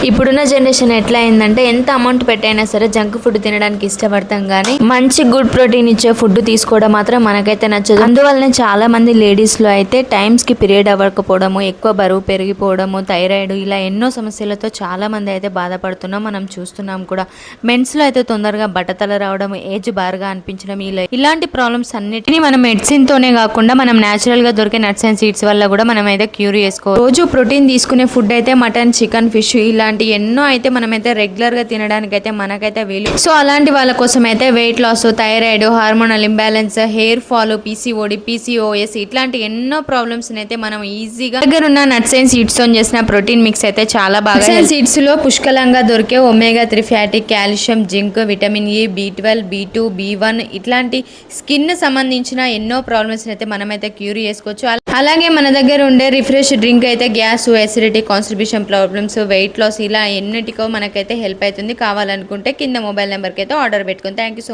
ఇప్పుడున్న జనరేషన్ ఎట్లా అయిందంటే ఎంత అమౌంట్ పెట్టైనా సరే జంక్ ఫుడ్ తినడానికి ఇష్టపడతాం కానీ మంచి గుడ్ ప్రోటీన్ ఇచ్చే ఫుడ్ తీసుకోవడం మాత్రం మనకైతే నచ్చదు. అందువల్లనే చాలా మంది లేడీస్ లో అయితే టైమ్స్ కి పీరియడ్ అవ్వకపోవడము, ఎక్కువ బరువు పెరిగిపోవడము, థైరాయిడ్ ఇలా ఎన్నో సమస్యలతో చాలా మంది అయితే బాధపడుతున్నాం, మనం చూస్తున్నాం కూడా. మెన్స్ లో అయితే తొందరగా బట్టతల రావడం, ఏజ్ బారుగా అనిపించడం, ఇలాంటి ప్రాబ్లమ్స్ అన్నిటినీ మనం మెడిసిన్ తోనే కాకుండా మనం నేచురల్ గా దొరికే నట్స్ అండ్ సీడ్స్ వల్ల కూడా మనం అయితే క్యూర్ చేసుకోవచ్చు. రోజు ప్రోటీన్ తీసుకునే ఫుడ్ అయితే మటన్, చికెన్, ఫిష్ ఇలాంటి ఎన్నో అయితే మనమైతే రెగ్యులర్ గా తినడానికి అయితే మనకైతే వీలు. సో అలాంటి వాళ్ళ కోసం అయితే weight loss, thyroid, hormonal imbalance, hair fall, PCOD, PCOS ఇట్లాంటి ఎన్నో ప్రాబ్లమ్స్ అయితే మనం ఈజీగా దగ్గర ఉన్న నట్స్ అండ్ సీడ్స్ తో చేసిన ప్రోటీన్ మిక్స్ అయితే చాలా బాగా. సీడ్స్ లో పుష్కలంగా దొరికే omega 3 fatty, calcium, zinc, vitamin E, B12, B2, B1 ఇట్లాంటి స్కిన్ సంబంధించిన ఎన్నో ప్రాబ్లమ్స్ అయితే మనమైతే క్యూర్ చేసుకోవచ్చు. అలాగే మన దగ్గర ఉండే రిఫ్రెష్ డ్రింక్ అయితే gas, acidity, constipation problems, weight loss ఇలా ఎన్నిటికో మనకైతే హెల్ప్ అవుతుంది. కావాలనుకుంటే కింద మొబైల్ నెంబర్కి అయితే ఆర్డర్ పెట్టుకుని. Thank you so much.